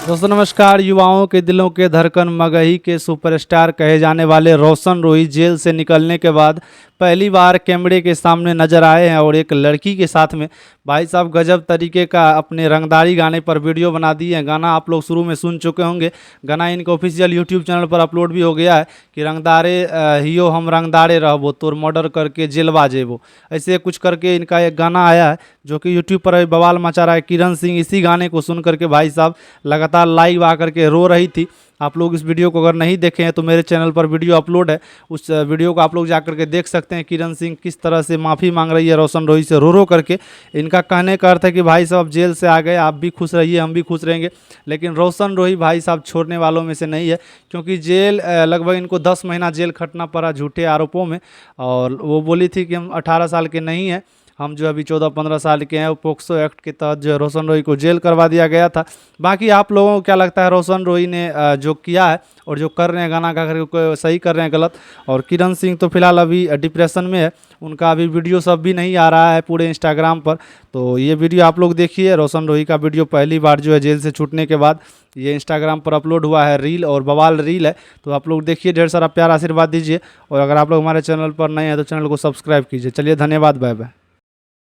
दोस्तों नमस्कार। युवाओं के दिलों के धड़कन मगही के सुपरस्टार कहे जाने वाले रोशन रोही जेल से निकलने के बाद पहली बार कैमरे के सामने नजर आए हैं और एक लड़की के साथ में भाई साहब गजब तरीके का अपने रंगदारी गाने पर वीडियो बना दिए हैं। गाना आप लोग शुरू में सुन चुके होंगे। गाना इनके ऑफिशियल यूट्यूब चैनल पर अपलोड भी हो गया है कि रंगदारे हियो हम रंगदारे रहबो तोर मर्डर करके जेलवा जेबो, ऐसे कुछ करके इनका एक गाना आया है जो कि यूट्यूब पर अभी बवाल मचा रहा है। किरण सिंह इसी गाने को सुन करके भाई साहब लगातार लाइव आकर के रो रही थी। आप लोग इस वीडियो को अगर नहीं देखे हैं तो मेरे चैनल पर वीडियो अपलोड है, उस वीडियो को आप लोग जाकर के देख सकते हैं। किरण सिंह किस तरह से माफ़ी मांग रही है रोशन रोही से रो करके। इनका कहने का अर्थ है कि भाई साहब जेल से आ गए, आप भी खुश रहिए, हम भी खुश रहेंगे। लेकिन रोशन रोही भाई साहब छोड़ने वालों में से नहीं है, क्योंकि जेल लगभग इनको 10 महीना जेल खटना पड़ा झूठे आरोपों में। और वो बोली थी कि हम 18 साल के नहीं हैं, हम जो अभी 14-15 साल के हैं। वो पोक्सो एक्ट के तहत जो है रोशन रोही को जेल करवा दिया गया था। बाकी आप लोगों को क्या लगता है रोशन रोही ने जो किया है और जो कर रहे हैं गाना गा करके सही कर रहे हैं गलत? और किरण सिंह तो फिलहाल अभी डिप्रेशन में है, उनका अभी वीडियो सब भी नहीं आ रहा है पूरे इंस्टाग्राम पर। तो ये वीडियो आप लोग देखिए। रोशन रोही का वीडियो पहली बार जो है जेल से छूटने के बाद ये इंस्टाग्राम पर अपलोड हुआ है, रील और बवाल रील है। तो आप लोग देखिए, ढेर सारा प्यार आशीर्वाद दीजिए। और अगर आप लोग हमारे चैनल पर नए हैं तो चैनल को सब्सक्राइब कीजिए। चलिए धन्यवाद, बाय बाय।